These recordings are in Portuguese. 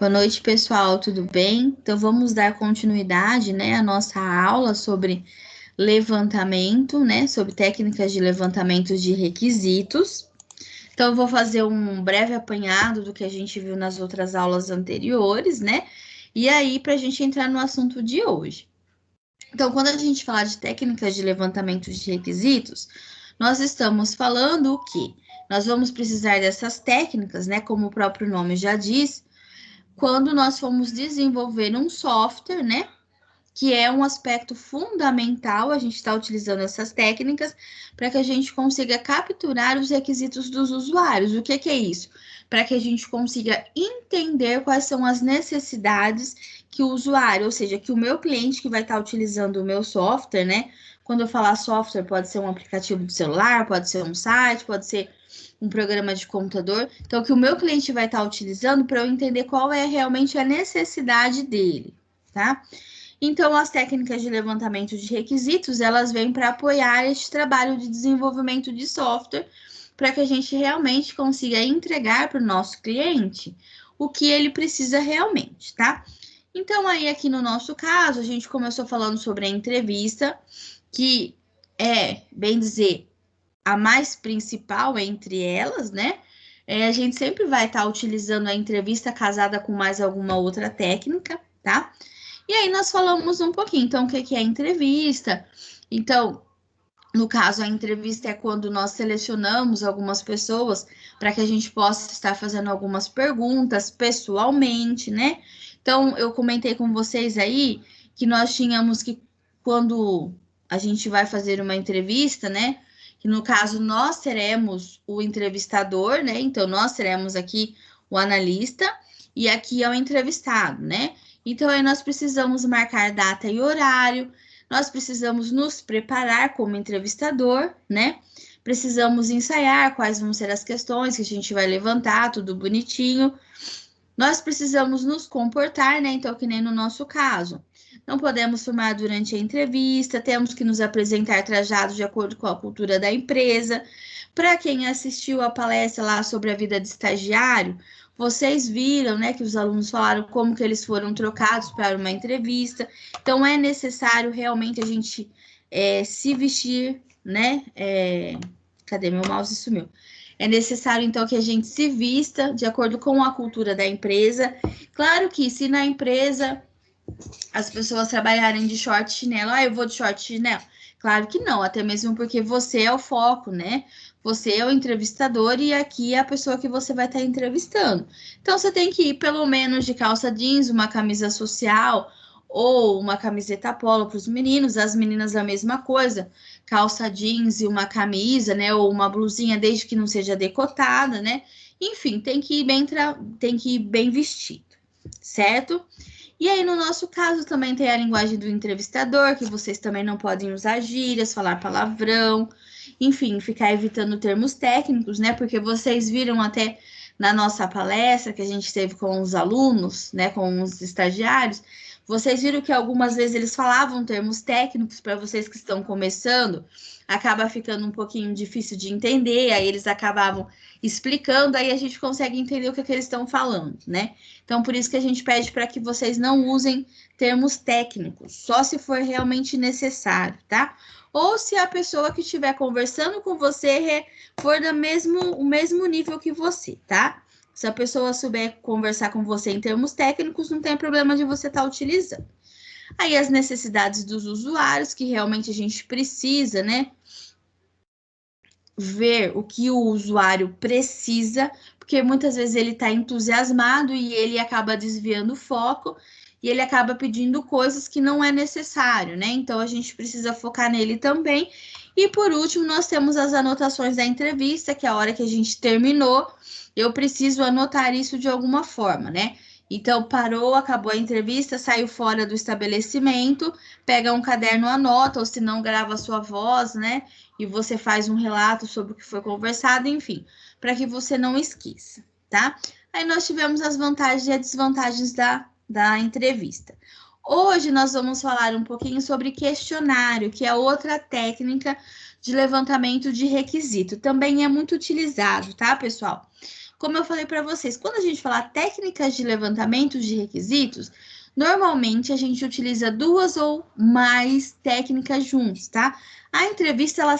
Boa noite, pessoal, tudo bem? Então, vamos dar continuidade, né, à nossa aula sobre levantamento, né, sobre técnicas de levantamento de requisitos. Então, eu vou fazer um breve apanhado do que a gente viu nas outras aulas anteriores, né? E aí, para a gente entrar no assunto de hoje. Então, quando a gente falar de técnicas de levantamento de requisitos, nós estamos falando o quê? Nós vamos precisar dessas técnicas, né, como o próprio nome já diz, quando nós fomos desenvolver um software, né? Que é um aspecto fundamental, a gente está utilizando essas técnicas para que a gente consiga capturar os requisitos dos usuários. O que é isso? Para que a gente consiga entender quais são as necessidades que o usuário, ou seja, que o meu cliente que vai estar utilizando o meu software, né? Quando eu falar software, pode ser um aplicativo de celular, pode ser um site, pode ser um programa de computador. Então, que o meu cliente vai estar utilizando para eu entender qual é realmente a necessidade dele, tá? Então, as técnicas de levantamento de requisitos, elas vêm para apoiar este trabalho de desenvolvimento de software, para que a gente realmente consiga entregar para o nosso cliente o que ele precisa realmente, tá? Então, aí aqui no nosso caso, a gente começou falando sobre a entrevista, que é, bem dizer, a mais principal entre elas, né? A gente sempre vai estar utilizando a entrevista casada com mais alguma outra técnica, tá? E aí nós falamos um pouquinho, então, o que é a entrevista? Então, no caso, a entrevista é quando nós selecionamos algumas pessoas para que a gente possa estar fazendo algumas perguntas pessoalmente, né? Então, eu comentei com vocês aí que nós tínhamos que, quando a gente vai fazer uma entrevista, né? Que no caso nós seremos o entrevistador, né? Então, nós seremos aqui o analista e aqui é o entrevistado, né? Então, aí nós precisamos marcar data e horário, nós precisamos nos preparar como entrevistador, né? Precisamos ensaiar quais vão ser as questões que a gente vai levantar, tudo bonitinho. Nós precisamos nos comportar, né? Então, que nem no nosso caso. Não podemos fumar durante a entrevista, temos que nos apresentar trajados de acordo com a cultura da empresa. Para quem assistiu a palestra lá sobre a vida de estagiário, vocês viram, né, que os alunos falaram como que eles foram trocados para uma entrevista. Então, é necessário realmente a gente se vestir, né? Cadê meu mouse? Sumiu. É necessário, então, que a gente se vista de acordo com a cultura da empresa. Claro que se na empresa as pessoas trabalharem de short chinelo, eu vou de short chinelo. Claro que não, até mesmo porque você é o foco, né? Você é o entrevistador e aqui é a pessoa que você vai estar entrevistando. Então, você tem que ir pelo menos de calça jeans, uma camisa social ou uma camiseta polo para os meninos, as meninas a mesma coisa, calça jeans e uma camisa, né? Ou uma blusinha, desde que não seja decotada, né? Enfim, tem que ir bem vestido, certo? E aí, no nosso caso, também tem a linguagem do entrevistador, que vocês também não podem usar gírias, falar palavrão, enfim, ficar evitando termos técnicos, né? Porque vocês viram até na nossa palestra que a gente teve com os alunos, né, com os estagiários, vocês viram que algumas vezes eles falavam termos técnicos para vocês que estão começando, acaba ficando um pouquinho difícil de entender, aí eles acabavam explicando, aí a gente consegue entender o que, que eles estão falando, né? Então, por isso que a gente pede para que vocês não usem termos técnicos, só se for realmente necessário, tá? Ou se a pessoa que estiver conversando com você for o mesmo nível que você, tá? Se a pessoa souber conversar com você em termos técnicos, não tem problema de você estar utilizando. Aí as necessidades dos usuários, que realmente a gente precisa, né? Ver o que o usuário precisa, porque muitas vezes ele está entusiasmado e ele acaba desviando o foco e ele acaba pedindo coisas que não é necessário, né? Então a gente precisa focar nele também. E por último, nós temos as anotações da entrevista, que é a hora que a gente terminou, eu preciso anotar isso de alguma forma, né? Então, parou, acabou a entrevista, saiu fora do estabelecimento, pega um caderno, anota, ou se não, grava a sua voz, né? E você faz um relato sobre o que foi conversado, enfim, para que você não esqueça, tá? Aí nós tivemos as vantagens e as desvantagens da entrevista. Hoje nós vamos falar um pouquinho sobre questionário, que é outra técnica de levantamento de requisito. Também é muito utilizado, tá, pessoal? como eu falei para vocês, quando a gente falar técnicas de levantamento de requisitos, normalmente a gente utiliza 2 ou mais técnicas juntas, tá? A entrevista, ela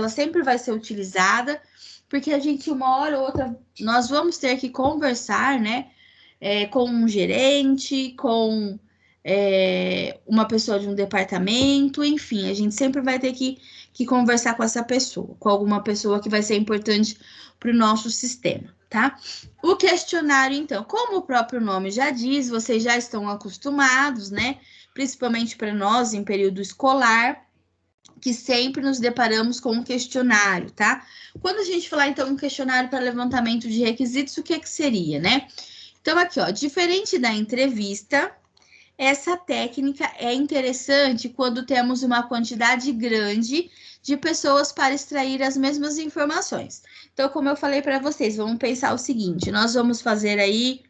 sempre vai ser utilizada, porque a gente, uma hora ou outra, nós vamos ter que conversar, né? Com um gerente, com uma pessoa de um departamento, enfim, a gente sempre vai ter que conversar com essa pessoa, com alguma pessoa que vai ser importante para o nosso sistema, tá? O questionário, então, como o próprio nome já diz, vocês já estão acostumados, né? Principalmente para nós em período escolar, que sempre nos deparamos com um questionário, tá? Quando a gente falar, então, um questionário para levantamento de requisitos, o que seria, né? Então, aqui, ó, diferente da entrevista, essa técnica é interessante quando temos uma quantidade grande de pessoas para extrair as mesmas informações. Então, como eu falei para vocês, vamos pensar o seguinte: nós vamos fazer aí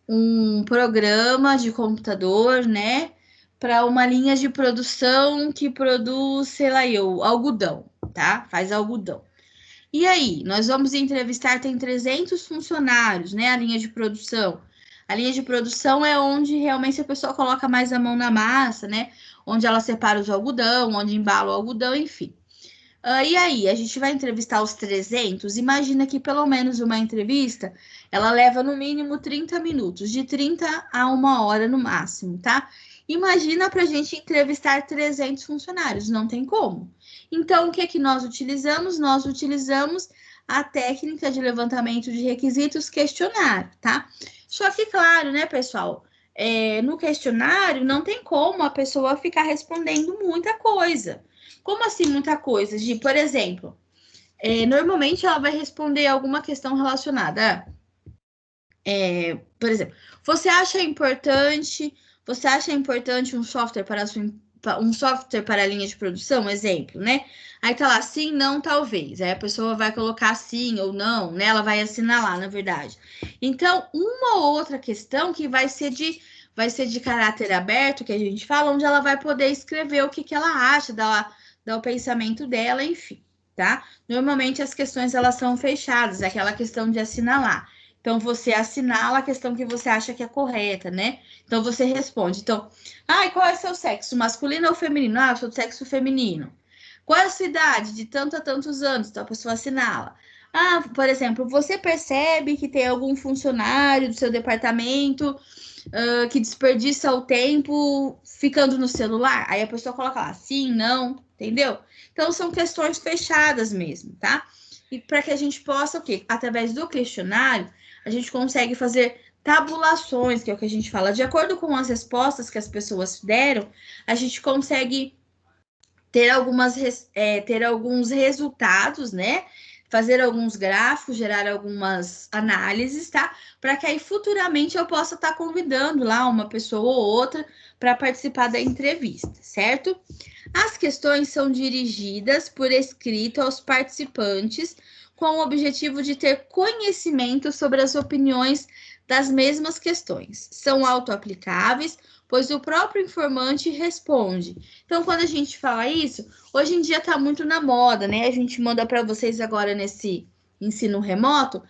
um programa de computador, né? Para uma linha de produção que produz, sei lá eu, algodão, tá? Faz algodão. E aí, nós vamos entrevistar, tem 300 funcionários, né? A linha de produção. A linha de produção é onde realmente a pessoa coloca mais a mão na massa, né? Onde ela separa os algodão, onde embala o algodão, enfim. E aí, a gente vai entrevistar os 300. Imagina que pelo menos uma entrevista, ela leva no mínimo 30 minutos, de 30 a 1 hora no máximo, tá? Imagina para a gente entrevistar 300 funcionários, não tem como. Então, o que é que nós utilizamos? Nós utilizamos a técnica de levantamento de requisitos questionário, tá? Só que, claro, né, pessoal? No questionário, não tem como a pessoa ficar respondendo muita coisa. Como assim muita coisa? Por exemplo, normalmente ela vai responder alguma questão relacionada por exemplo, você acha importante um software um software para a linha de produção, exemplo, né? Aí tá lá, sim, não, talvez. Aí a pessoa vai colocar sim ou não, né? Ela vai assinar lá, na verdade. Então, uma ou outra questão que vai ser de caráter aberto, que a gente fala, onde ela vai poder escrever o que ela acha, dar o pensamento dela, enfim, tá? Normalmente as questões elas são fechadas, aquela questão de assinalar. Então, você assinala a questão que você acha que é correta, né? Então, você responde. Então, qual é o seu sexo? Masculino ou feminino? Eu sou do sexo feminino. Qual é a sua idade? De tanto a tantos anos. Então, a pessoa assinala. Por exemplo, você percebe que tem algum funcionário do seu departamento que desperdiça o tempo ficando no celular? Aí a pessoa coloca lá, sim, não, entendeu? Então, são questões fechadas mesmo, tá? E para que a gente possa, o quê? Através do questionário, a gente consegue fazer tabulações, que é o que a gente fala. De acordo com as respostas que as pessoas deram, a gente consegue ter ter alguns resultados, né? Fazer alguns gráficos, gerar algumas análises, tá? Para que aí futuramente eu possa estar convidando lá uma pessoa ou outra para participar da entrevista, certo? As questões são dirigidas por escrito aos participantes com o objetivo de ter conhecimento sobre as opiniões das mesmas questões. São autoaplicáveis, pois o próprio informante responde. Então, quando a gente fala isso, hoje em dia está muito na moda, né? A gente manda para vocês agora nesse ensino remoto.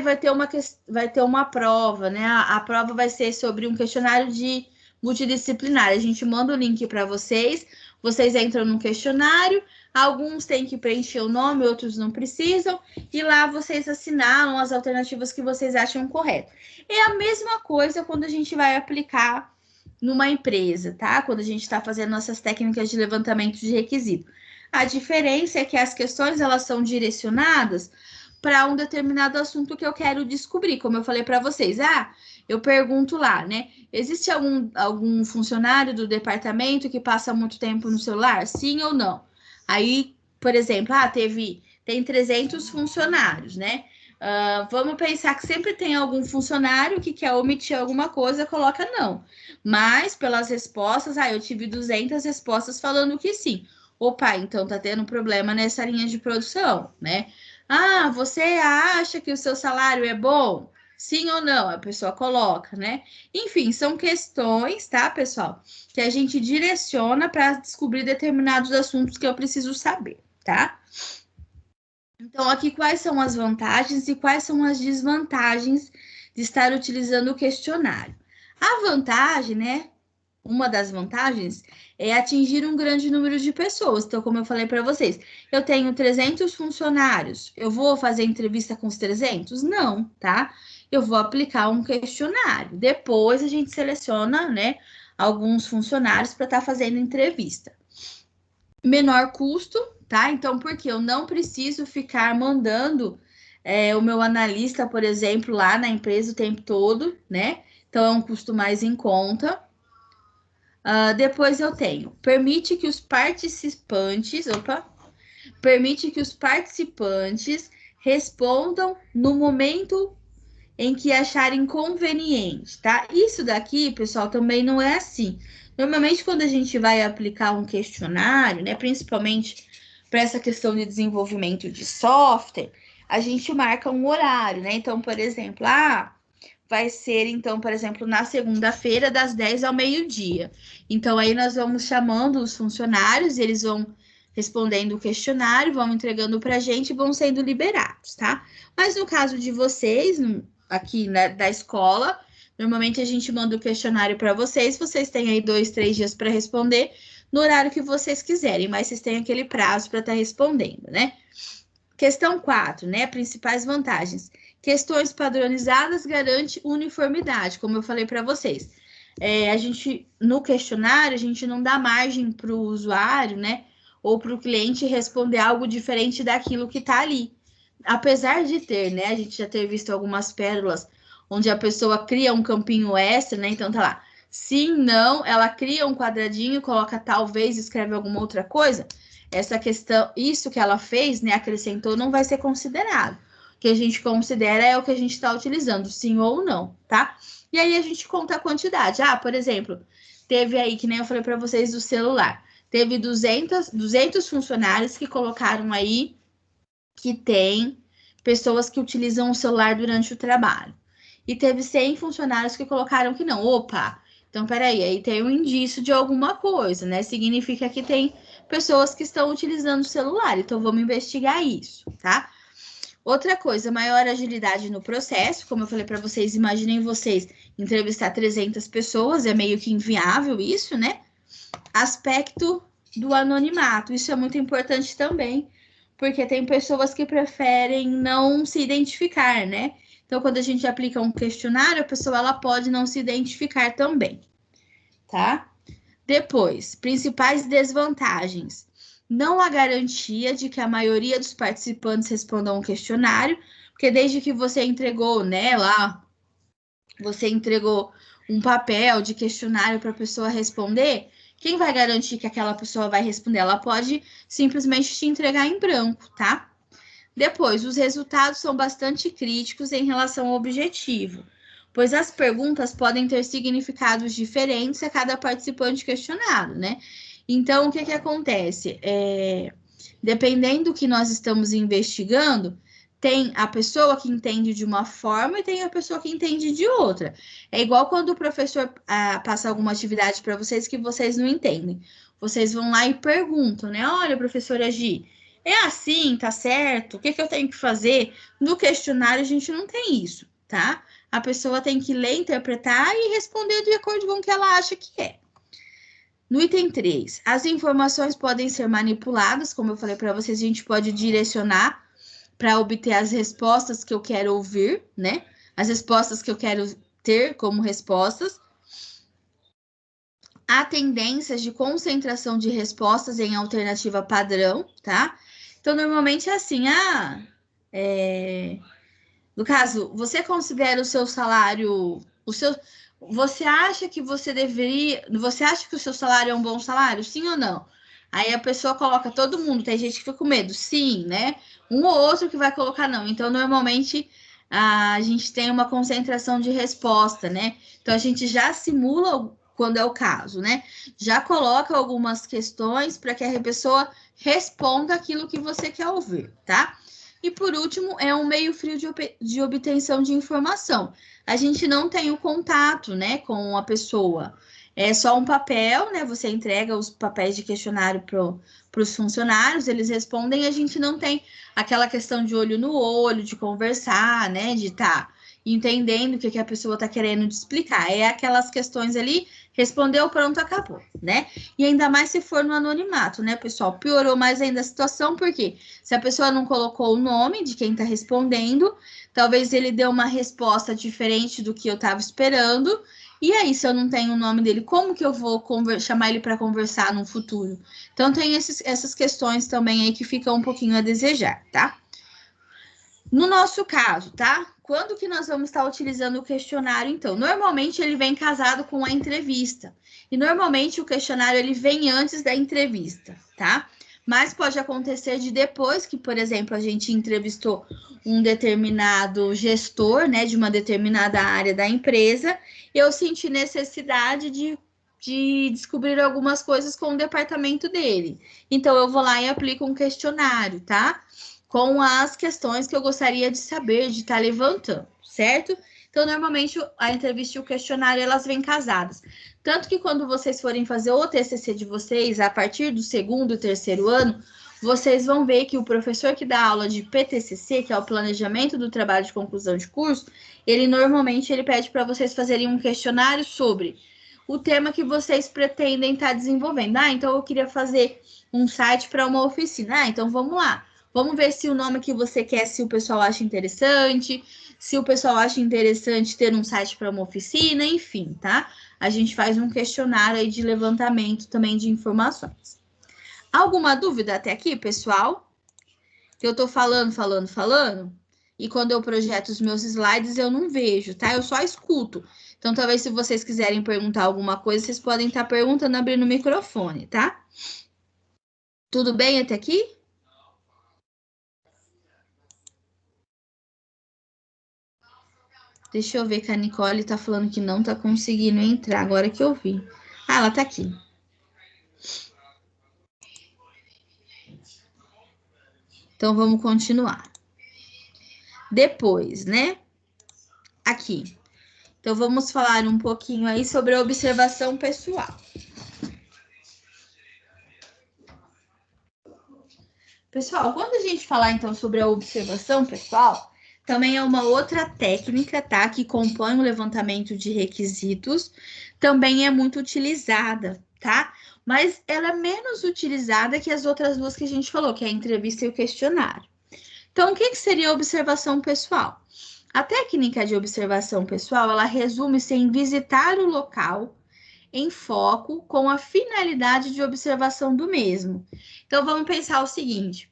Vai ter uma prova, né? A prova vai ser sobre um questionário de multidisciplinar. A gente manda o link para vocês. Vocês entram no questionário, alguns têm que preencher o nome, outros não precisam, e lá vocês assinalam as alternativas que vocês acham corretas. É a mesma coisa quando a gente vai aplicar numa empresa, tá? Quando a gente está fazendo nossas técnicas de levantamento de requisito. A diferença é que as questões elas são direcionadas para um determinado assunto que eu quero descobrir, como eu falei para vocês. Eu pergunto lá, né? Existe algum funcionário do departamento que passa muito tempo no celular? Sim ou não? Aí, por exemplo, tem 300 funcionários, né? Vamos pensar que sempre tem algum funcionário que quer omitir alguma coisa, coloca não. Mas, pelas respostas, eu tive 200 respostas falando que sim. Opa, então tá tendo problema nessa linha de produção, né? Você acha que o seu salário é bom? Sim ou não? A pessoa coloca, né? Enfim, são questões, tá, pessoal? Que a gente direciona para descobrir determinados assuntos que eu preciso saber, tá? Então, aqui quais são as vantagens e quais são as desvantagens de estar utilizando o questionário. A vantagem, né? Uma das vantagens é atingir um grande número de pessoas. Então, como eu falei para vocês, eu tenho 300 funcionários. Eu vou fazer entrevista com os 300? Não, tá? Eu vou aplicar um questionário. Depois a gente seleciona, né, alguns funcionários para estar fazendo entrevista. Menor custo, tá? Então, porque eu não preciso ficar mandando o meu analista, por exemplo, lá na empresa o tempo todo, né? Então, é um custo mais em conta. Depois eu tenho, permite que os participantes respondam no momento em que acharem conveniente, tá? Isso daqui, pessoal, também não é assim. Normalmente, quando a gente vai aplicar um questionário, né, principalmente para essa questão de desenvolvimento de software, a gente marca um horário, né? Então, por exemplo, vai ser, então, por exemplo, na segunda-feira, das 10 ao meio-dia. Então, aí nós vamos chamando os funcionários, eles vão respondendo o questionário, vão entregando para a gente e vão sendo liberados, tá? Mas no caso de vocês, aqui né, da escola, normalmente a gente manda o questionário para vocês, vocês têm aí 2, 3 dias para responder no horário que vocês quiserem, mas vocês têm aquele prazo para estar respondendo, né? Questão 4, né? Principais vantagens. Questões padronizadas garante uniformidade, como eu falei para vocês. A gente, no questionário, a gente não dá margem para o usuário, né? Ou para o cliente responder algo diferente daquilo que está ali. Apesar de ter, né? A gente já ter visto algumas pérolas onde a pessoa cria um campinho extra, né? Então tá lá. Sim, não, ela cria um quadradinho, coloca talvez, escreve alguma outra coisa. Essa questão, isso que ela fez, né, acrescentou, não vai ser considerado. O que a gente considera é o que a gente está utilizando, sim ou não, tá? E aí a gente conta a quantidade. Por exemplo, teve aí, que nem eu falei para vocês do celular, teve 200 funcionários que colocaram aí que tem pessoas que utilizam o celular durante o trabalho. E teve 100 funcionários que colocaram que não. Opa, então peraí, aí tem um indício de alguma coisa, né? Significa que tem pessoas que estão utilizando o celular, então vamos investigar isso, tá? Outra coisa, maior agilidade no processo, como eu falei para vocês, imaginem vocês entrevistar 300 pessoas, é meio que inviável isso, né? Aspecto do anonimato, isso é muito importante também, porque tem pessoas que preferem não se identificar, né? Então, quando a gente aplica um questionário, a pessoa ela pode não se identificar também, tá? Depois, principais desvantagens. Não há garantia de que a maioria dos participantes respondam um questionário, porque desde que você entregou, né, lá, você entregou um papel de questionário para a pessoa responder, quem vai garantir que aquela pessoa vai responder? Ela pode simplesmente te entregar em branco, tá? Depois, os resultados são bastante críticos em relação ao objetivo, pois as perguntas podem ter significados diferentes a cada participante questionado, né? Então, o que acontece? Dependendo do que nós estamos investigando, tem a pessoa que entende de uma forma e tem a pessoa que entende de outra. É igual quando o professor passa alguma atividade para vocês que vocês não entendem. Vocês vão lá e perguntam, né? Olha, professora Gi, é assim, tá certo? O que eu tenho que fazer? No questionário a gente não tem isso, tá? A pessoa tem que ler, interpretar e responder de acordo com o que ela acha que é. No item 3, as informações podem ser manipuladas, como eu falei para vocês, a gente pode direcionar para obter as respostas que eu quero ouvir, né? As respostas que eu quero ter como respostas. Há tendências de concentração de respostas em alternativa padrão, tá? Então, normalmente é assim, no caso, você considera o seu salário, você acha que você acha que o seu salário é um bom salário, sim ou não? Aí a pessoa coloca todo mundo, tem gente que fica com medo, sim, né? Um ou outro que vai colocar não. Então, normalmente, a gente tem uma concentração de resposta, né? Então, a gente já simula quando é o caso, né? Já coloca algumas questões para que a pessoa responda aquilo que você quer ouvir, tá? E por último, é um meio frio de obtenção de informação. A gente não tem o contato, né, com a pessoa. É só um papel, né? Você entrega os papéis de questionário para os funcionários, eles respondem e a gente não tem aquela questão de olho no olho, de conversar, né? De estar entendendo o que a pessoa está querendo te explicar. É aquelas questões ali, respondeu, pronto, acabou, né? E ainda mais se for no anonimato, né, pessoal? Piorou mais ainda a situação, porque se a pessoa não colocou o nome de quem está respondendo, talvez ele dê uma resposta diferente do que eu estava esperando. E aí, se eu não tenho o nome dele, como que eu vou chamar ele para conversar no futuro? Então, tem essas questões também aí que ficam um pouquinho a desejar, tá? No nosso caso, tá? Quando que nós vamos estar utilizando o questionário, então? Normalmente, ele vem casado com a entrevista. E, normalmente, o questionário, ele vem antes da entrevista, tá? Mas pode acontecer de depois que, por exemplo, a gente entrevistou um determinado gestor, né, de uma determinada área da empresa, eu senti necessidade de descobrir algumas coisas com o departamento dele. Então, eu vou lá e aplico um questionário, tá? Com as questões que eu gostaria de saber, de estar levantando, certo? Então, normalmente, a entrevista e o questionário, elas vêm casadas. Tanto que quando vocês forem fazer o TCC de vocês, a partir do segundo e terceiro ano, vocês vão ver que o professor que dá aula de PTCC, que é o Planejamento do Trabalho de Conclusão de Curso, ele normalmente ele pede para vocês fazerem um questionário sobre o tema que vocês pretendem estar desenvolvendo. Ah, então eu queria fazer um site para uma oficina. Ah, então vamos lá. Vamos ver se o nome que você quer, se o pessoal acha interessante, se o pessoal acha interessante ter um site para uma oficina, enfim, tá? A gente faz um questionário aí de levantamento também de informações. Alguma dúvida até aqui, pessoal? Que eu tô falando, e quando eu projeto os meus slides eu não vejo, tá? Eu só escuto. Então, talvez se vocês quiserem perguntar alguma coisa, vocês podem estar perguntando abrindo o microfone, tá? Tudo bem até aqui? Deixa eu ver que a Nicole tá falando que não tá conseguindo entrar, agora que eu vi. Ah, ela tá aqui. Então, vamos continuar. Depois, né? Aqui. Então, vamos falar um pouquinho aí sobre a observação pessoal. Pessoal, quando a gente falar, então, sobre a observação pessoal, também é uma outra técnica, tá? Que compõe o levantamento de requisitos, também é muito utilizada, tá? Mas ela é menos utilizada que as outras duas que a gente falou, que é a entrevista e o questionário. Então, o que seria a observação pessoal? A técnica de observação pessoal, ela resume-se em visitar o local em foco com a finalidade de observação do mesmo. Então, vamos pensar o seguinte: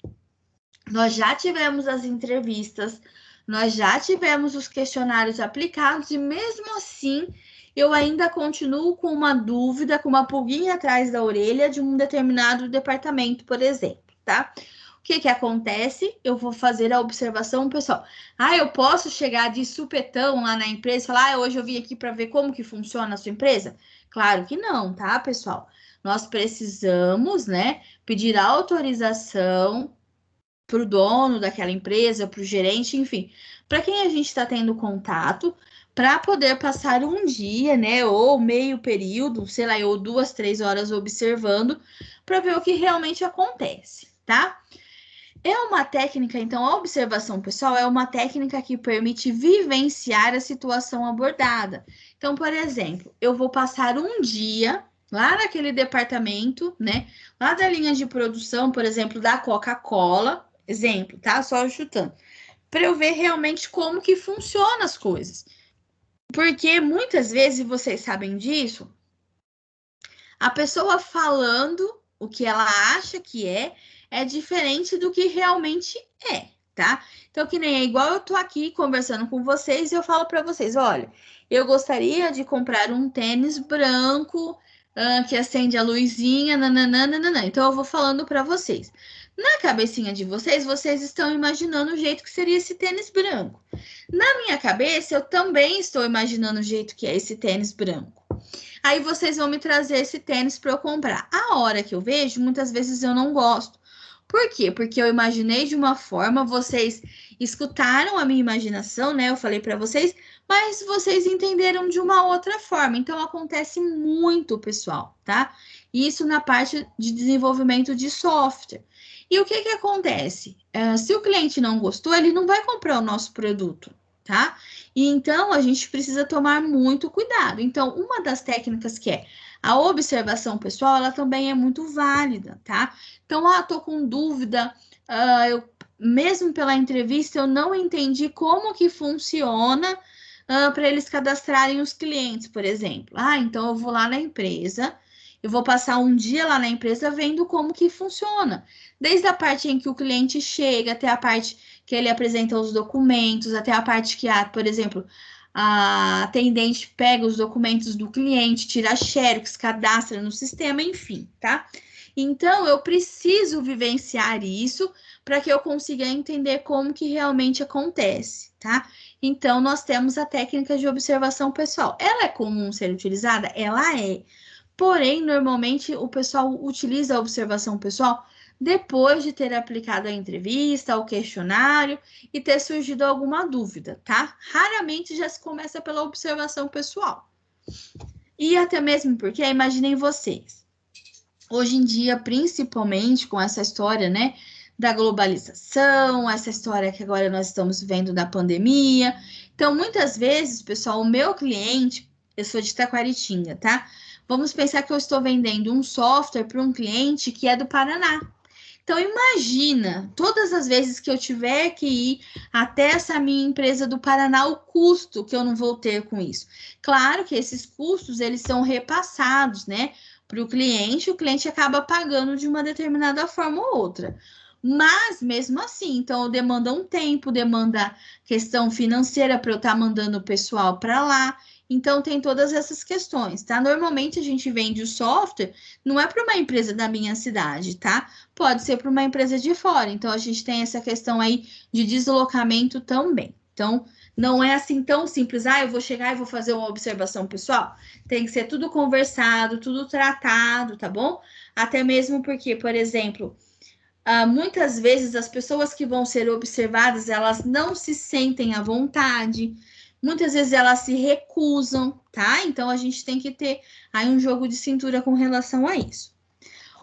nós já tivemos as entrevistas, nós já tivemos os questionários aplicados e mesmo assim eu ainda continuo com uma dúvida, com uma pulguinha atrás da orelha de um determinado departamento, por exemplo, tá? O que acontece? Eu vou fazer a observação, pessoal. Ah, eu posso chegar de supetão lá na empresa e falar, hoje eu vim aqui para ver como que funciona a sua empresa? Claro que não, tá, pessoal? Nós precisamos, né, pedir autorização para o dono daquela empresa, para o gerente, enfim, para quem a gente está tendo contato, para poder passar um dia, né, ou meio período, sei lá, ou 2, 3 horas observando, para ver o que realmente acontece, tá? É uma técnica, então, a observação pessoal é uma técnica que permite vivenciar a situação abordada. Então, por exemplo, eu vou passar um dia lá naquele departamento, né? Lá da linha de produção, por exemplo, da Coca-Cola, exemplo, tá? Só chutando. Para eu ver realmente como que funcionam as coisas. Porque muitas vezes, vocês sabem disso, a pessoa falando o que ela acha que é diferente do que realmente é, tá? Então, que nem é igual eu tô aqui conversando com vocês e eu falo para vocês, olha, eu gostaria de comprar um tênis branco que acende a luzinha, nananana. Então, eu vou falando para vocês. Na cabecinha de vocês, vocês estão imaginando o jeito que seria esse tênis branco. Na minha cabeça, eu também estou imaginando o jeito que é esse tênis branco. Aí vocês vão me trazer esse tênis para eu comprar. A hora que eu vejo, muitas vezes eu não gosto. Por quê? Porque eu imaginei de uma forma, vocês escutaram a minha imaginação, né? Eu falei para vocês, mas vocês entenderam de uma outra forma. Então, acontece muito, pessoal, tá? Isso na parte de desenvolvimento de software. E o que que acontece? Se o cliente não gostou, ele não vai comprar o nosso produto, tá? E então, a gente precisa tomar muito cuidado. Então, uma das técnicas que é a observação pessoal, ela também é muito válida, tá? Então, tô com dúvida, mesmo pela entrevista, eu não entendi como que funciona para eles cadastrarem os clientes, por exemplo. Então eu vou lá na empresa, eu vou passar um dia lá na empresa vendo como que funciona. Desde a parte em que o cliente chega, até a parte que ele apresenta os documentos, até a parte que, por exemplo, a atendente pega os documentos do cliente, tira xerox, cadastra no sistema, enfim, tá? Então, eu preciso vivenciar isso para que eu consiga entender como que realmente acontece, tá? Então, nós temos a técnica de observação pessoal. Ela é comum ser utilizada? Ela é. Porém, normalmente o pessoal utiliza a observação pessoal depois de ter aplicado a entrevista, o questionário e ter surgido alguma dúvida, tá? Raramente já se começa pela observação pessoal. E até mesmo porque, imaginem vocês, hoje em dia, principalmente com essa história, né, da globalização, essa história que agora nós estamos vivendo da pandemia. Então, muitas vezes, pessoal, o meu cliente, eu sou de Taquaritinga, tá? Vamos pensar que eu estou vendendo um software para um cliente que é do Paraná. Então, imagina, todas as vezes que eu tiver que ir até essa minha empresa do Paraná, o custo que eu não vou ter com isso. Claro que esses custos, eles são repassados, né, para o cliente acaba pagando de uma determinada forma ou outra. Mas, mesmo assim, então, demanda um tempo, demanda questão financeira para eu estar mandando o pessoal para lá. Então, tem todas essas questões, tá? Normalmente, a gente vende o software, não é para uma empresa da minha cidade, tá? Pode ser para uma empresa de fora. Então, a gente tem essa questão aí de deslocamento também. Então, não é assim tão simples. Eu vou chegar e vou fazer uma observação pessoal. Tem que ser tudo conversado, tudo tratado, tá bom? Até mesmo porque, por exemplo, muitas vezes as pessoas que vão ser observadas, elas não se sentem à vontade. Muitas vezes elas se recusam, tá? Então, a gente tem que ter aí um jogo de cintura com relação a isso.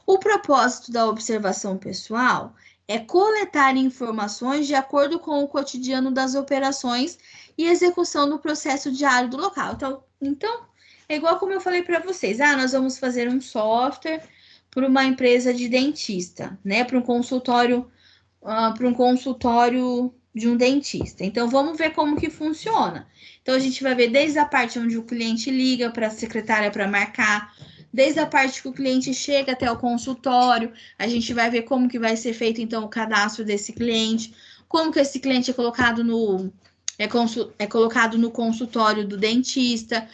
O propósito da observação pessoal é coletar informações de acordo com o cotidiano das operações e execução do processo diário do local. Então é igual como eu falei para vocês. Nós vamos fazer um software para uma empresa de dentista, né? Para um consultório de um dentista. Então, vamos ver como que funciona. Então, a gente vai ver desde a parte onde o cliente liga para a secretária para marcar, desde a parte que o cliente chega até o consultório, a gente vai ver como que vai ser feito, então, o cadastro desse cliente, como que esse cliente é colocado no consultório do dentista.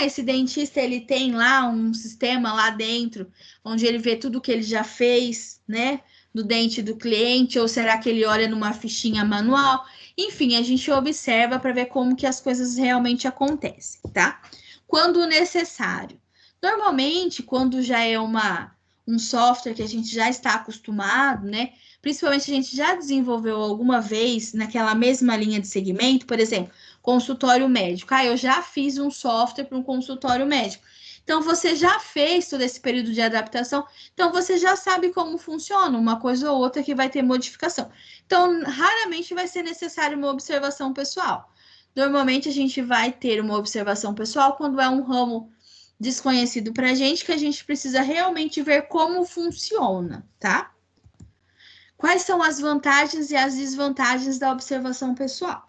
Esse dentista, ele tem lá um sistema lá dentro, onde ele vê tudo que ele já fez, né? Do dente do cliente, ou será que ele olha numa fichinha manual? Enfim, a gente observa para ver como que as coisas realmente acontecem, tá? Quando necessário. Normalmente, quando já é um software que a gente já está acostumado, né? Principalmente se a gente já desenvolveu alguma vez naquela mesma linha de segmento, por exemplo, consultório médico. Eu já fiz um software para um consultório médico. Então, você já fez todo esse período de adaptação, então você já sabe como funciona, uma coisa ou outra que vai ter modificação. Então, raramente vai ser necessário uma observação pessoal. Normalmente, a gente vai ter uma observação pessoal quando é um ramo desconhecido para a gente, que a gente precisa realmente ver como funciona, tá? Quais são as vantagens e as desvantagens da observação pessoal?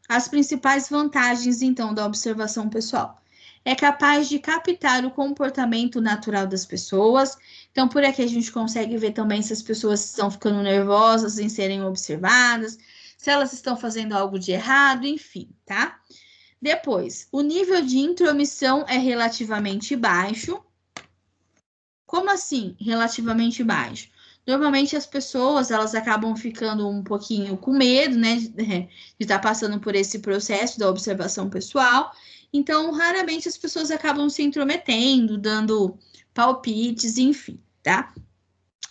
As principais vantagens, então, da observação pessoal. É capaz de captar o comportamento natural das pessoas. Então, por aqui a gente consegue ver também se as pessoas estão ficando nervosas em serem observadas, se elas estão fazendo algo de errado, enfim, tá? Depois, o nível de intromissão é relativamente baixo. Como assim, relativamente baixo? Normalmente as pessoas, elas acabam ficando um pouquinho com medo, né, de estar passando por esse processo da observação pessoal. Então, raramente as pessoas acabam se intrometendo, dando palpites, enfim, tá?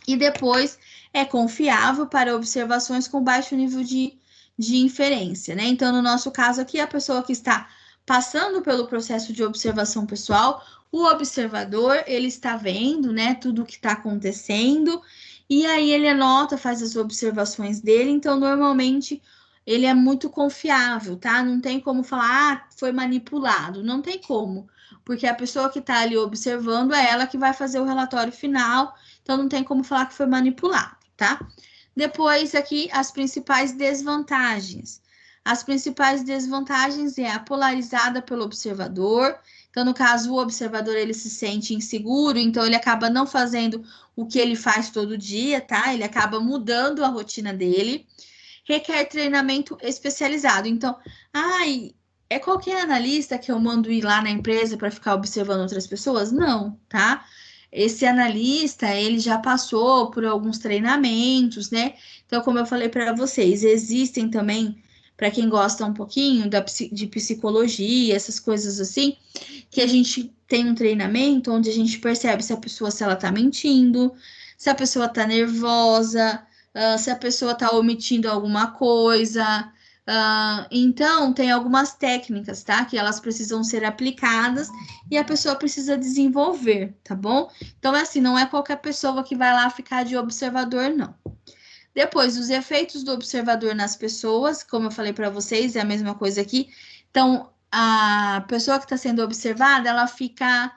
E depois é confiável para observações com baixo nível de inferência, né? Então, no nosso caso aqui, a pessoa que está passando pelo processo de observação pessoal, o observador, ele está vendo, né, tudo o que está acontecendo, e aí ele anota, faz as observações dele, então, normalmente, ele é muito confiável, tá? Não tem como falar, foi manipulado, não tem como, porque a pessoa que está ali observando é ela que vai fazer o relatório final, então não tem como falar que foi manipulado, tá? Depois, aqui, as principais desvantagens. As principais desvantagens é a polarizada pelo observador. Então, no caso, o observador, ele se sente inseguro, então ele acaba não fazendo o que ele faz todo dia, tá? Ele acaba mudando a rotina dele. Requer treinamento especializado. Então, ai, é qualquer analista que eu mando ir lá na empresa para ficar observando outras pessoas? Não, tá? Esse analista, ele já passou por alguns treinamentos, né? Então, como eu falei para vocês, existem também, para quem gosta um pouquinho de psicologia, essas coisas assim, que a gente tem um treinamento onde a gente percebe se a pessoa, se ela tá mentindo, se a pessoa tá nervosa, se a pessoa tá omitindo alguma coisa. Então, tem algumas técnicas, tá? Que elas precisam ser aplicadas e a pessoa precisa desenvolver, tá bom? Então, é assim, não é qualquer pessoa que vai lá ficar de observador, não. Depois, os efeitos do observador nas pessoas, como eu falei para vocês, é a mesma coisa aqui. Então, a pessoa que está sendo observada, ela fica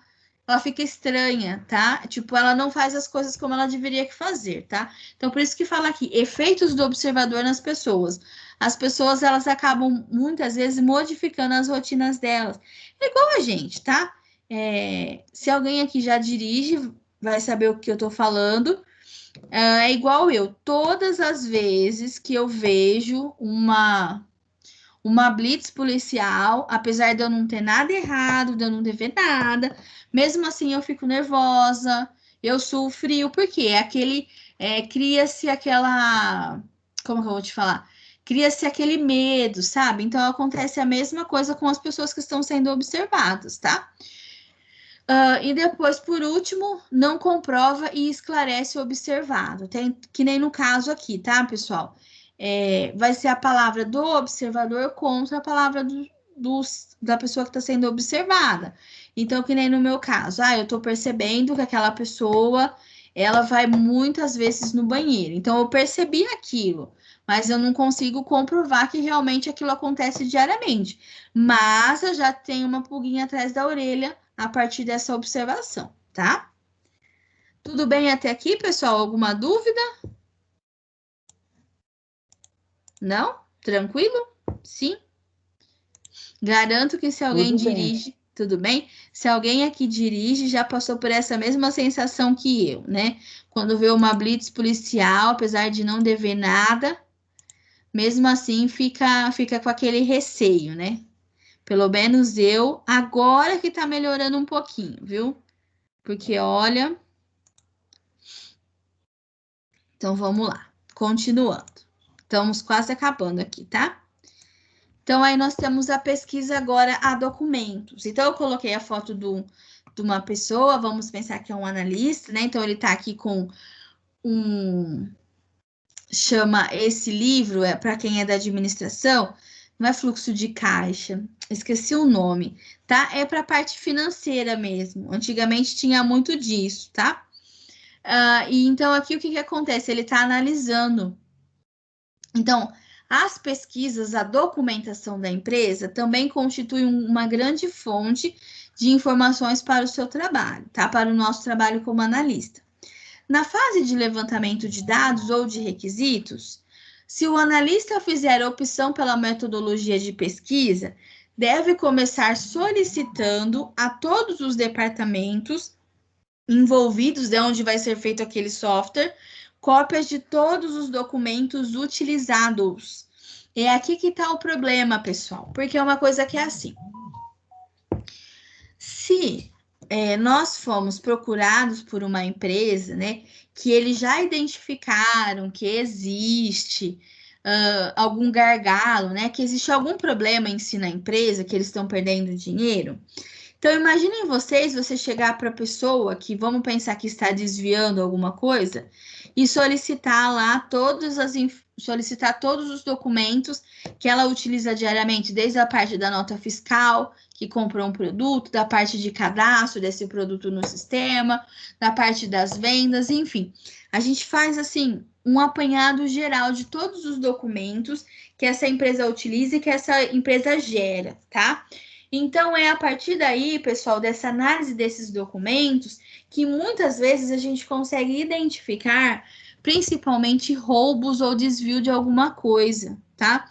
estranha, tá? Tipo, ela não faz as coisas como ela deveria fazer, tá? Então, por isso que fala aqui, efeitos do observador nas pessoas. As pessoas, elas acabam, muitas vezes, modificando as rotinas delas. É igual a gente, tá? Se alguém aqui já dirige, vai saber o que eu tô falando. É igual eu, todas as vezes que eu vejo uma blitz policial, apesar de eu não ter nada errado, de eu não dever nada, mesmo assim eu fico nervosa, eu suo frio, porque cria-se aquela, como que eu vou te falar? Cria-se aquele medo, sabe? Então acontece a mesma coisa com as pessoas que estão sendo observadas, tá? E depois, por último, não comprova e esclarece o observado. Tem que nem no caso aqui, tá, pessoal? Vai ser a palavra do observador contra a palavra da pessoa que está sendo observada. Então, que nem no meu caso, eu estou percebendo que aquela pessoa ela vai muitas vezes no banheiro. Então, eu percebi aquilo, mas eu não consigo comprovar que realmente aquilo acontece diariamente. Mas eu já tenho uma pulguinha atrás da orelha a partir dessa observação, tá? Tudo bem até aqui, pessoal? Alguma dúvida? Não? Tranquilo? Sim? Garanto que se alguém Tudo bem. dirige, tudo bem? Se alguém aqui dirige, já passou por essa mesma sensação que eu, né? Quando vê uma blitz policial, apesar de não dever nada, mesmo assim fica com aquele receio, né? Pelo menos eu, agora que tá melhorando um pouquinho, viu? Porque olha, então vamos lá, continuando. Estamos quase acabando aqui, tá? Então, aí nós temos a pesquisa agora a documentos. Então, eu coloquei a foto de uma pessoa, vamos pensar que é um analista, né? Então, ele está aqui com chama esse livro, para quem é da administração, não é fluxo de caixa, esqueci o nome, tá? É para a parte financeira mesmo. Antigamente tinha muito disso, tá? E então, aqui o que acontece? Ele está analisando. Então, as pesquisas, a documentação da empresa também constitui uma grande fonte de informações para o seu trabalho, tá? Para o nosso trabalho como analista. Na fase de levantamento de dados ou de requisitos, se o analista fizer a opção pela metodologia de pesquisa, deve começar solicitando a todos os departamentos envolvidos, de onde vai ser feito aquele software, cópias de todos os documentos utilizados. É aqui que está o problema, pessoal, porque é uma coisa que é assim. Se nós fomos procurados por uma empresa, né, que eles já identificaram que existe algum gargalo, né, que existe algum problema em si na empresa, que eles estão perdendo dinheiro, então, imaginem você chegar para a pessoa que vamos pensar que está desviando alguma coisa e solicitar lá solicitar todos os documentos que ela utiliza diariamente, desde a parte da nota fiscal, que comprou um produto, da parte de cadastro desse produto no sistema, da parte das vendas, enfim. A gente faz, assim, um apanhado geral de todos os documentos que essa empresa utiliza e que essa empresa gera, tá? Então, é a partir daí, pessoal, dessa análise desses documentos, que muitas vezes a gente consegue identificar principalmente roubos ou desvio de alguma coisa, tá?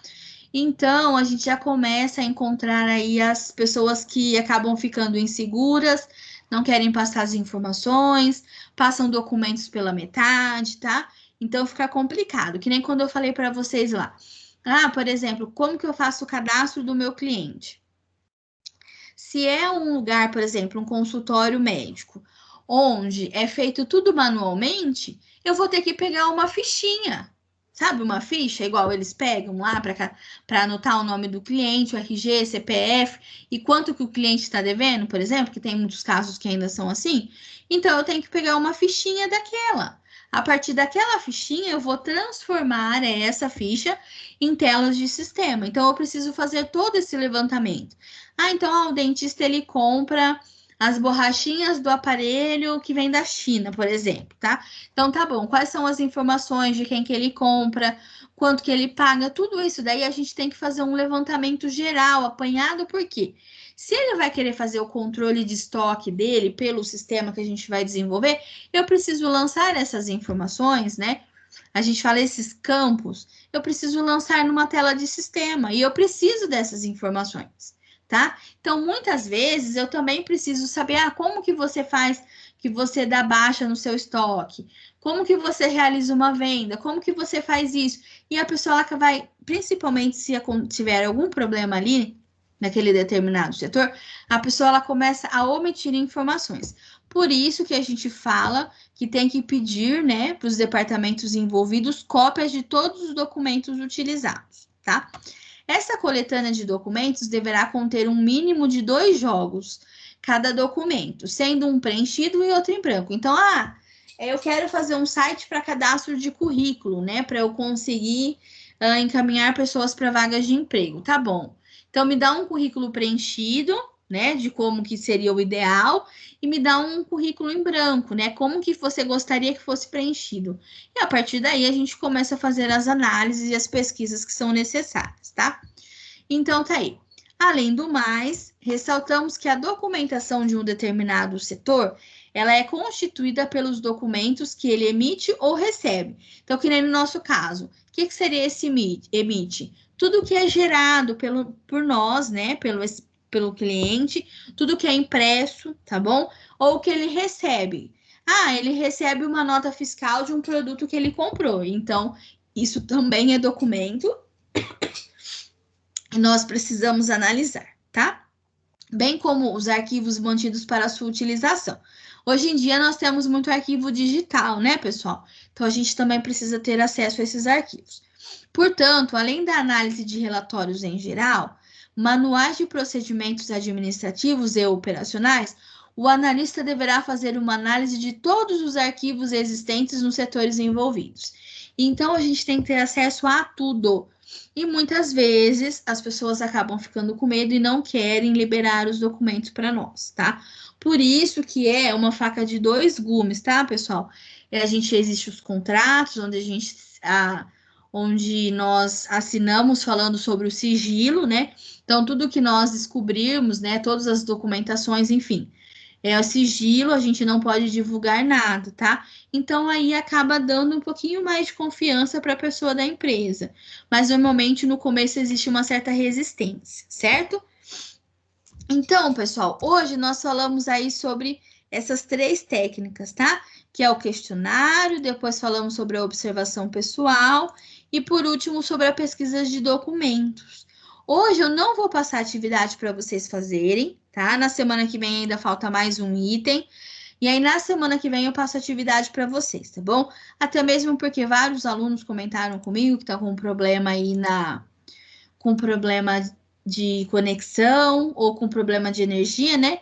Então, a gente já começa a encontrar aí as pessoas que acabam ficando inseguras, não querem passar as informações, passam documentos pela metade, tá? Então, fica complicado, que nem quando eu falei para vocês lá. Ah, por exemplo, como que eu faço o cadastro do meu cliente? Se é um lugar, por exemplo, um consultório médico, onde é feito tudo manualmente, eu vou ter que pegar uma fichinha, sabe? Uma ficha, igual eles pegam lá para anotar o nome do cliente, o RG, CPF e quanto que o cliente está devendo, por exemplo, que tem muitos casos que ainda são assim. Então, eu tenho que pegar uma fichinha daquela. A partir daquela fichinha, eu vou transformar essa ficha em telas de sistema. Então, eu preciso fazer todo esse levantamento. Ah, então o dentista ele compra as borrachinhas do aparelho que vem da China, por exemplo, tá? Então tá bom, quais são as informações de quem que ele compra, quanto que ele paga, tudo isso daí a gente tem que fazer um levantamento geral, apanhado, por quê? Se ele vai querer fazer o controle de estoque dele pelo sistema que a gente vai desenvolver, eu preciso lançar essas informações, né? A gente fala esses campos, eu preciso lançar numa tela de sistema e eu preciso dessas informações, tá? Então, muitas vezes eu também preciso saber como que você faz, que você dá baixa no seu estoque, como que você realiza uma venda, como que você faz isso. E a pessoa ela vai, principalmente se tiver algum problema ali naquele determinado setor, a pessoa ela começa a omitir informações. Por isso que a gente fala que tem que pedir, né, para os departamentos envolvidos cópias de todos os documentos utilizados, tá? Essa coletânea de documentos deverá conter um mínimo de 2 jogos cada documento, sendo um preenchido e outro em branco. Então, eu quero fazer um site para cadastro de currículo, né, para eu conseguir encaminhar pessoas para vagas de emprego. Tá bom. Então, me dá um currículo preenchido, né, de como que seria o ideal, e me dá um currículo em branco, né, como que você gostaria que fosse preenchido. E a partir daí a gente começa a fazer as análises e as pesquisas que são necessárias, tá? Então tá aí. Além do mais, ressaltamos que a documentação de um determinado setor, ela é constituída pelos documentos que ele emite ou recebe. Então, que nem no nosso caso, o que seria esse emite? Tudo que é gerado por nós, né, pelo cliente, tudo que é impresso, tá bom? Ou que ele recebe. Ele recebe uma nota fiscal de um produto que ele comprou. Então, isso também é documento e nós precisamos analisar, tá? Bem como os arquivos mantidos para sua utilização. Hoje em dia nós temos muito arquivo digital, né, pessoal? Então a gente também precisa ter acesso a esses arquivos. Portanto, além da análise de relatórios em geral, manuais de procedimentos administrativos e operacionais, o analista deverá fazer uma análise de todos os arquivos existentes nos setores envolvidos. Então, a gente tem que ter acesso a tudo. E muitas vezes as pessoas acabam ficando com medo e não querem liberar os documentos para nós, tá? Por isso que é uma faca de dois gumes, tá, pessoal? Existe os contratos, onde nós assinamos falando sobre o sigilo, né? Então, tudo que nós descobrirmos, né? Todas as documentações, enfim, é o sigilo, a gente não pode divulgar nada, tá? Então, aí acaba dando um pouquinho mais de confiança para a pessoa da empresa. Mas, normalmente, no começo existe uma certa resistência, certo? Então, pessoal, hoje nós falamos aí sobre essas 3 técnicas, tá? Que é o questionário, depois falamos sobre a observação pessoal e, por último, sobre a pesquisa de documentos. Hoje eu não vou passar atividade para vocês fazerem, tá? Na semana que vem ainda falta mais um item. E aí, na semana que vem, eu passo atividade para vocês, tá bom? Até mesmo porque vários alunos comentaram comigo que tá com um problema aí com problema de conexão ou com problema de energia, né?